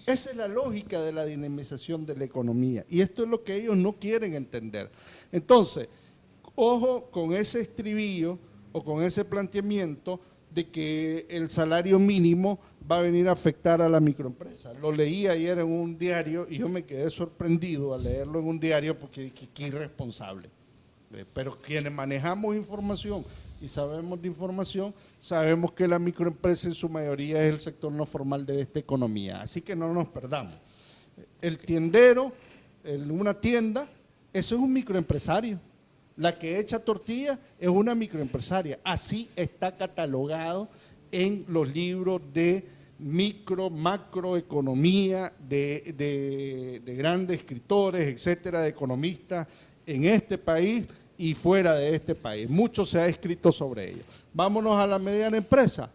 Esa es la lógica de la dinamización de la economía. Y esto es lo que ellos no quieren entender. Entonces, ojo con ese estribillo o con ese planteamiento de que el salario mínimo va a venir a afectar a la microempresa. Lo leí ayer en un diario y yo me quedé sorprendido al leerlo en un diario porque qué irresponsable. Pero quienes manejamos información y sabemos de información, sabemos que la microempresa en su mayoría es el sector no formal de esta economía. Así que no nos perdamos. El tiendero, una tienda, eso es un microempresario. La que echa tortilla es una microempresaria. Así está catalogado en los libros de macroeconomía de grandes escritores, etcétera, de economistas en este país y fuera de este país. Mucho se ha escrito sobre ello. Vámonos a la mediana empresa.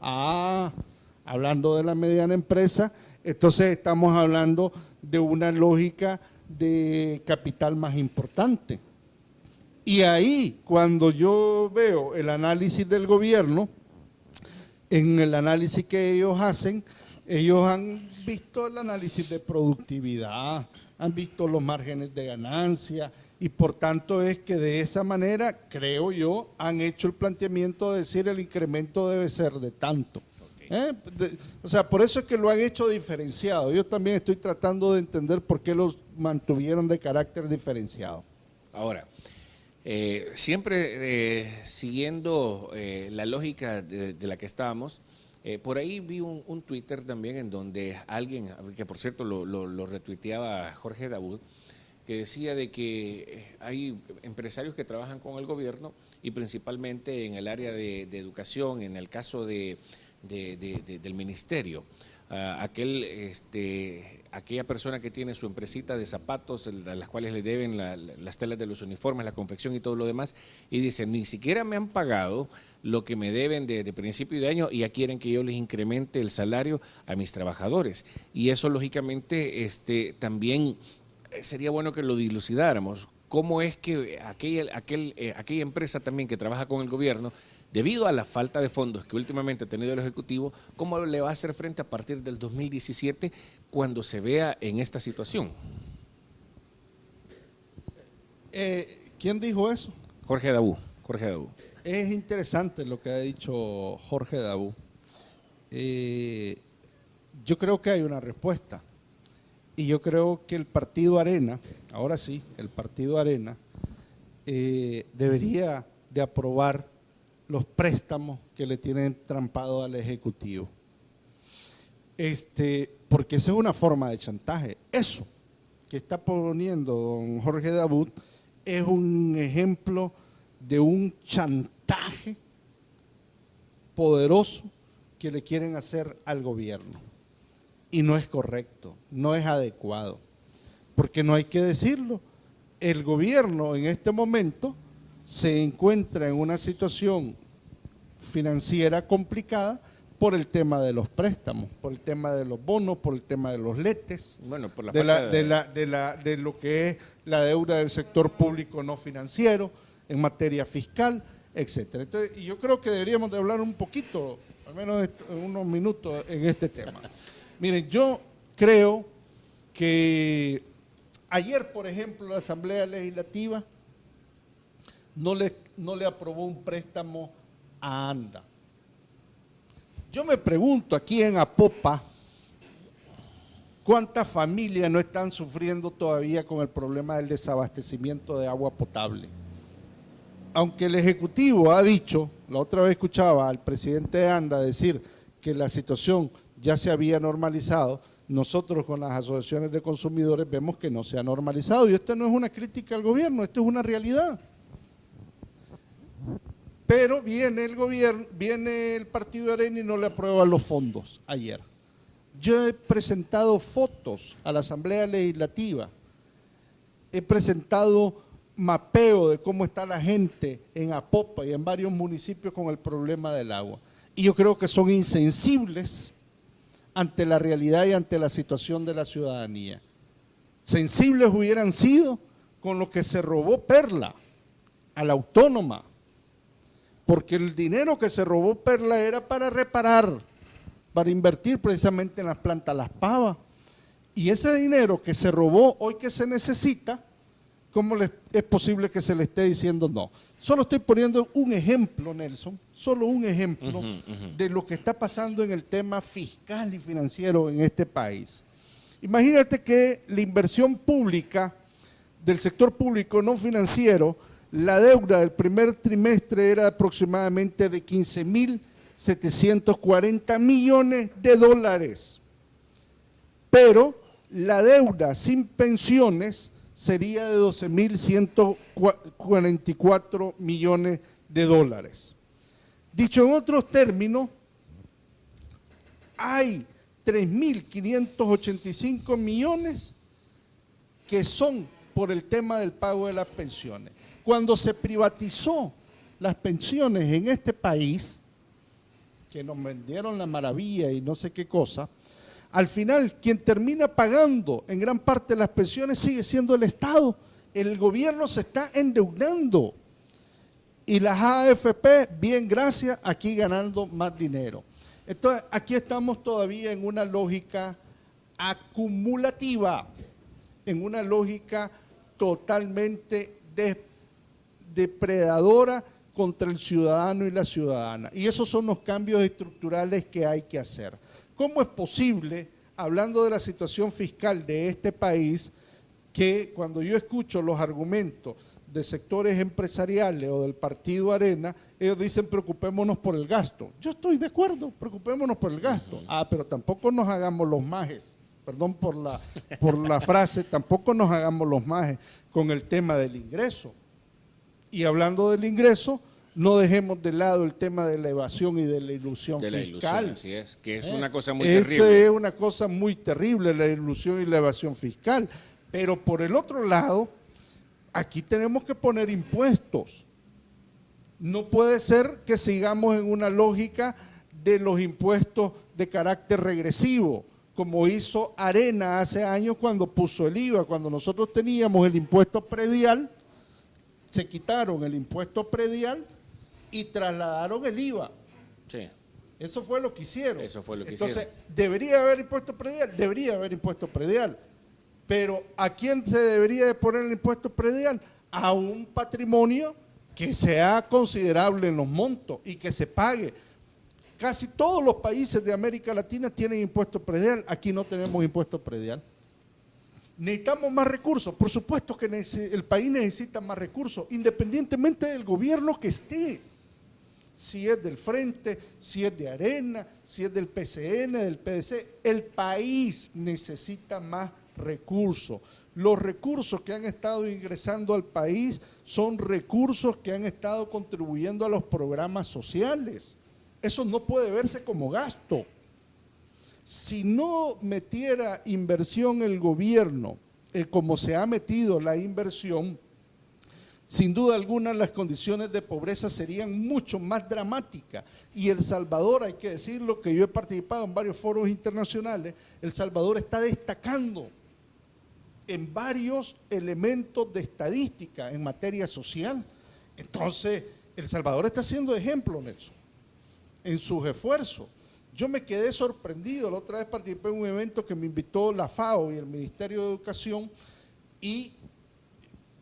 Hablando de la mediana empresa, entonces estamos hablando de una lógica de capital más importante. Y ahí, cuando yo veo el análisis del gobierno, en el análisis que ellos hacen, ellos han visto el análisis de productividad, han visto los márgenes de ganancia, y por tanto es que de esa manera, creo yo, han hecho el planteamiento de decir el incremento debe ser de tanto. O sea, por eso es que lo han hecho diferenciado. Yo también estoy tratando de entender por qué los mantuvieron de carácter diferenciado. Ahora, siempre siguiendo la lógica de la que estábamos, por ahí vi un Twitter también en donde alguien, que por cierto lo retuiteaba Jorge Dabud, que decía de que hay empresarios que trabajan con el gobierno y principalmente en el área de educación, en el caso del ministerio. Aquella persona que tiene su empresita de zapatos, a las cuales le deben las telas de los uniformes, la confección y todo lo demás, y dicen, ni siquiera me han pagado lo que me deben de principio de año y ya quieren que yo les incremente el salario a mis trabajadores. Y eso, lógicamente, también sería bueno que lo dilucidáramos. ¿Cómo es que aquella empresa también que trabaja con el gobierno, debido a la falta de fondos que últimamente ha tenido el Ejecutivo, cómo le va a hacer frente a partir del 2017 cuando se vea en esta situación? ¿Quién dijo eso? Jorge Dabú. Es interesante lo que ha dicho Jorge Dabú. Yo creo que hay una respuesta. Y yo creo que el Partido Arena, ahora sí, el Partido Arena, debería de aprobar los préstamos que le tienen trampado al Ejecutivo. Porque esa es una forma de chantaje. Eso que está poniendo don Jorge Dabut es un ejemplo de un chantaje poderoso que le quieren hacer al gobierno. Y no es correcto, no es adecuado, porque no hay que decirlo. El gobierno en este momento se encuentra en una situación financiera complicada por el tema de los préstamos, por el tema de los bonos, por el tema de los letes, bueno, por la de lo que es la deuda del sector público no financiero en materia fiscal, etcétera. Entonces, y yo creo que deberíamos de hablar un poquito, al menos en unos minutos, en este tema. Miren, yo creo que ayer, por ejemplo, la Asamblea Legislativa no le aprobó un préstamo a ANDA. Yo me pregunto aquí en Apopa, ¿cuántas familias no están sufriendo todavía con el problema del desabastecimiento de agua potable? Aunque el Ejecutivo ha dicho, la otra vez escuchaba al presidente de ANDA decir que la situación ya se había normalizado, nosotros con las asociaciones de consumidores vemos que no se ha normalizado. Y esto no es una crítica al gobierno, esto es una realidad. Pero viene el gobierno, viene el Partido Arena y no le aprueba los fondos ayer. Yo he presentado fotos a la Asamblea Legislativa, he presentado mapeo de cómo está la gente en Apopa y en varios municipios con el problema del agua. Y yo creo que son insensibles ante la realidad y ante la situación de la ciudadanía. Sensibles hubieran sido con lo que se robó Perla a la Autónoma, porque el dinero que se robó Perla era para reparar, para invertir precisamente en las plantas Las Pavas. Y ese dinero que se robó hoy que se necesita, ¿cómo es posible que se le esté diciendo no? Solo estoy poniendo un ejemplo, Nelson, solo un ejemplo de lo que está pasando en el tema fiscal y financiero en este país. Imagínate que la inversión pública del sector público no financiero, la deuda del primer trimestre era aproximadamente de 15.740 millones de dólares, pero la deuda sin pensiones sería de 12.144 millones de dólares. Dicho en otros términos, hay 3.585 millones que son por el tema del pago de las pensiones. Cuando se privatizó las pensiones en este país, que nos vendieron la maravilla y no sé qué cosa, al final, quien termina pagando en gran parte las pensiones sigue siendo el Estado. El gobierno se está endeudando. Y las AFP, bien gracias, aquí ganando más dinero. Entonces, aquí estamos todavía en una lógica acumulativa, en una lógica totalmente depredadora contra el ciudadano y la ciudadana. Y esos son los cambios estructurales que hay que hacer. ¿Cómo es posible, hablando de la situación fiscal de este país, que cuando yo escucho los argumentos de sectores empresariales o del partido Arena, ellos dicen preocupémonos por el gasto? Yo estoy de acuerdo, preocupémonos por el gasto. Pero tampoco nos hagamos los majes, perdón por la frase, tampoco nos hagamos los majes con el tema del ingreso. Y hablando del ingreso, no dejemos de lado el tema de la evasión y de la ilusión fiscal. Así es, que es una cosa muy terrible. Esa es una cosa muy terrible, la ilusión y la evasión fiscal. Pero por el otro lado, aquí tenemos que poner impuestos. No puede ser que sigamos en una lógica de los impuestos de carácter regresivo, como hizo Arena hace años cuando puso el IVA. Cuando nosotros teníamos el impuesto predial, se quitaron el impuesto predial y trasladaron el IVA. Sí. Eso fue lo que hicieron. Eso fue lo que Entonces, ¿debería haber impuesto predial? Debería haber impuesto predial. Pero ¿a quién se debería de poner el impuesto predial? A un patrimonio que sea considerable en los montos y que se pague. Casi todos los países de América Latina tienen impuesto predial. Aquí no tenemos impuesto predial. Necesitamos más recursos. Por supuesto que el país necesita más recursos, independientemente del gobierno que esté. Si es del Frente, si es de Arena, si es del PCN, del PDC, el país necesita más recursos. Los recursos que han estado ingresando al país son recursos que han estado contribuyendo a los programas sociales. Eso no puede verse como gasto. Si no metiera inversión el gobierno, como se ha metido la inversión, sin duda alguna las condiciones de pobreza serían mucho más dramáticas. Y El Salvador, hay que decirlo, que yo he participado en varios foros internacionales, El Salvador está destacando en varios elementos de estadística en materia social. Entonces, El Salvador está siendo ejemplo, Nelson, en sus esfuerzos. Yo me quedé sorprendido, la otra vez participé en un evento que me invitó la FAO y el Ministerio de Educación, y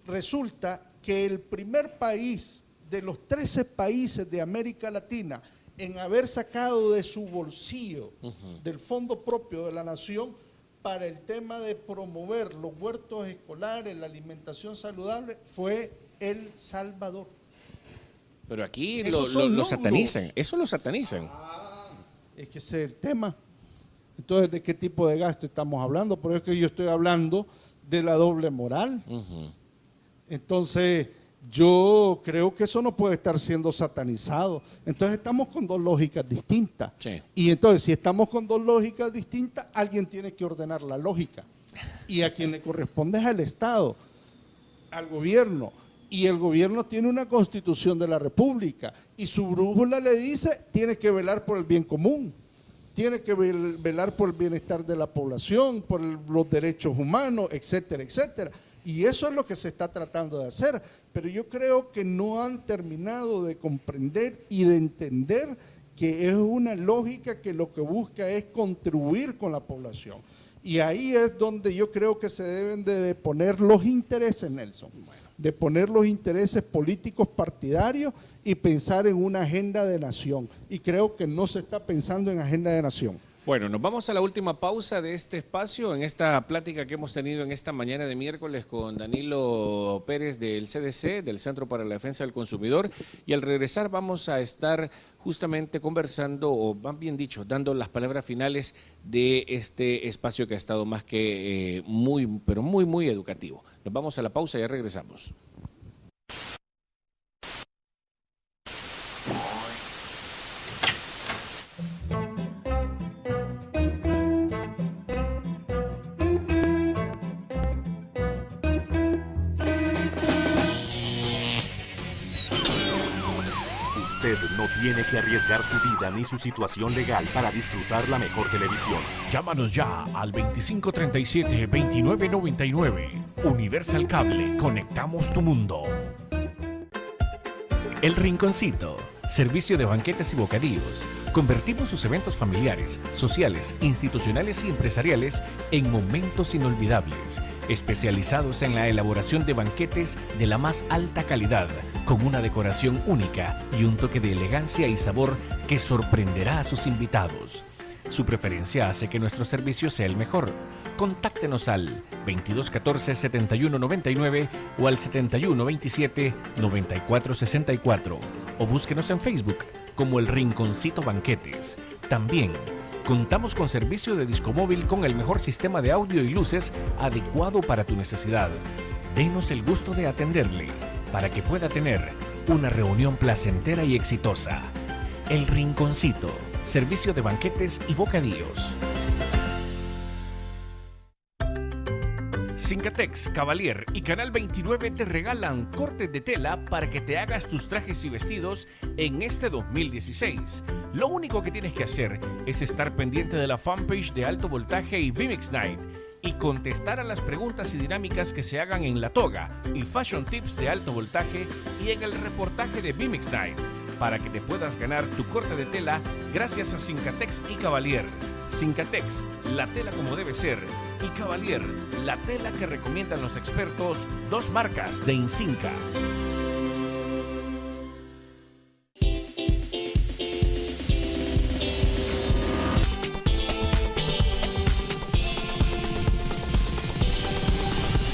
resulta que el primer país de los 13 países de América Latina en haber sacado de su bolsillo, del fondo propio de la nación, para el tema de promover los huertos escolares, la alimentación saludable, fue El Salvador. Pero aquí lo satanizan, eso lo satanizan. Es que ese es el tema. Entonces, ¿de qué tipo de gasto estamos hablando? Por eso es que yo estoy hablando de la doble moral. Entonces, yo creo que eso no puede estar siendo satanizado. Entonces, estamos con dos lógicas distintas. Sí. Y entonces, si estamos con dos lógicas distintas, alguien tiene que ordenar la lógica. Y a quien le corresponde es al Estado, al gobierno. Y el gobierno tiene una constitución de la República y su brújula le dice, tiene que velar por el bien común, tiene que velar por el bienestar de la población, por los derechos humanos, etcétera, etcétera. Y eso es lo que se está tratando de hacer, pero yo creo que no han terminado de comprender y de entender que es una lógica que lo que busca es contribuir con la población. Y ahí es donde yo creo que se deben de poner los intereses, Nelson, de poner los intereses políticos partidarios y pensar en una agenda de nación. Y creo que no se está pensando en agenda de nación. Bueno, nos vamos a la última pausa de este espacio, en esta plática que hemos tenido en esta mañana de miércoles con Danilo Pérez del CDC, del Centro para la Defensa del Consumidor, y al regresar vamos a estar justamente conversando, o más bien dicho, dando las palabras finales de este espacio que ha estado más que muy, pero muy, muy educativo. Nos vamos a la pausa y ya regresamos. Usted no tiene que arriesgar su vida ni su situación legal para disfrutar la mejor televisión. Llámanos ya al 2537-2999. Universal Cable, conectamos tu mundo. El Rinconcito, servicio de banquetes y bocadillos. Convertimos sus eventos familiares, sociales, institucionales y empresariales en momentos inolvidables. especializados en la elaboración de banquetes de la más alta calidad, con una decoración única y un toque de elegancia y sabor que sorprenderá a sus invitados. Su preferencia hace que nuestro servicio sea el mejor. Contáctenos al 2214-7199 o al 7127-9464 o búsquenos en Facebook como El Rinconcito Banquetes. También contamos con servicio de discomóvil con el mejor sistema de audio y luces adecuado para tu necesidad. Denos el gusto de atenderle para que pueda tener una reunión placentera y exitosa. El Rinconcito, servicio de banquetes y bocadillos. Cincatex, Cavalier y Canal 29 te regalan cortes de tela para que te hagas tus trajes y vestidos en este 2016. Lo único que tienes que hacer es estar pendiente de la fanpage de Alto Voltaje y Vimix Night y contestar a las preguntas y dinámicas que se hagan en La Toga y Fashion Tips de Alto Voltaje y en el reportaje de Vimix Night para que te puedas ganar tu corte de tela gracias a Cincatex y Cavalier. Cincatex, la tela como debe ser, y Cavalier, la tela que recomiendan los expertos, dos marcas de Incinca.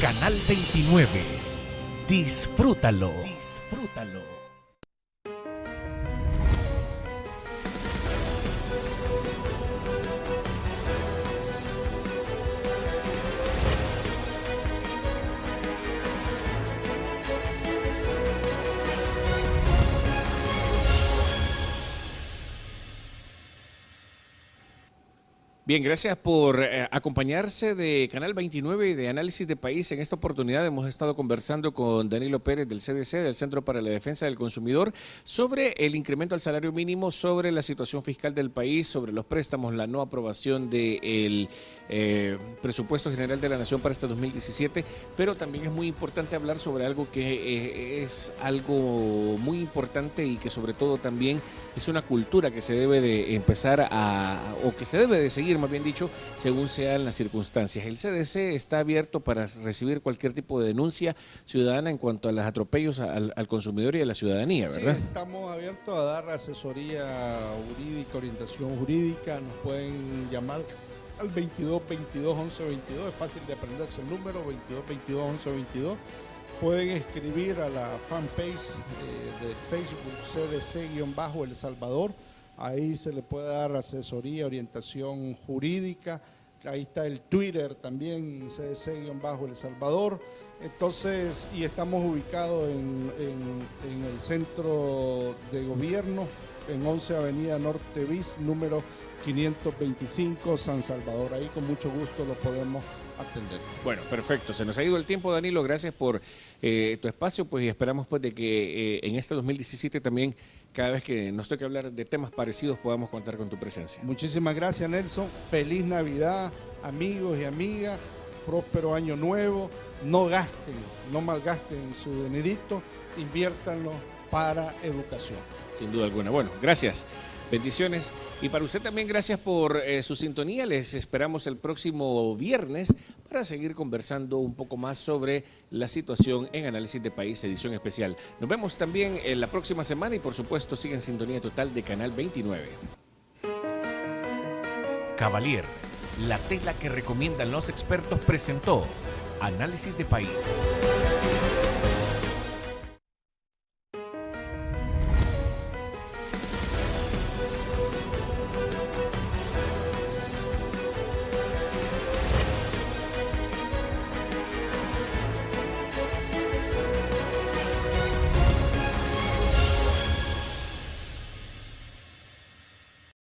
Canal 29. Disfrútalo. Disfrútalo. Bien, gracias por acompañarse de Canal 29 de Análisis de País. En esta oportunidad hemos estado conversando con Danilo Pérez del CDC, del Centro para la Defensa del Consumidor, sobre el incremento al salario mínimo, sobre la situación fiscal del país, sobre los préstamos, la no aprobación del presupuesto general de la Nación para este 2017, pero también es muy importante hablar sobre algo que es algo muy importante y que sobre todo también es una cultura que se debe de empezar o que se debe de seguir, más bien dicho, según sean las circunstancias. El CDC está abierto para recibir cualquier tipo de denuncia ciudadana en cuanto a los atropellos al consumidor y a la ciudadanía, ¿verdad? Sí, estamos abiertos a dar asesoría jurídica, orientación jurídica. Nos pueden llamar al 22 22 11 22, es fácil de aprenderse el número, 22 22 11 22. Pueden escribir a la fanpage de Facebook CDC-El Salvador. Ahí se le puede dar asesoría, orientación jurídica. Ahí está el Twitter también, CDC-El Salvador. Entonces, y estamos ubicados en el centro de gobierno, en 11 Avenida Norte Bis, número 525, San Salvador. Ahí con mucho gusto lo podemos atender. Bueno, perfecto. Se nos ha ido el tiempo, Danilo. Gracias por tu espacio, pues, y esperamos pues de que en este 2017 también, cada vez que nos toque hablar de temas parecidos, podamos contar con tu presencia. Muchísimas gracias, Nelson. Feliz Navidad, amigos y amigas. Próspero año nuevo. No gasten, no malgasten su dinerito. Inviértanlo para educación. Sin duda alguna. Bueno, gracias. Bendiciones. Y para usted también, gracias por su sintonía. Les esperamos el próximo viernes para seguir conversando un poco más sobre la situación en Análisis de País, edición especial. Nos vemos también en la próxima semana y por supuesto sigan en sintonía total de Canal 29. Cavalier, la tela que recomiendan los expertos, presentó Análisis de País.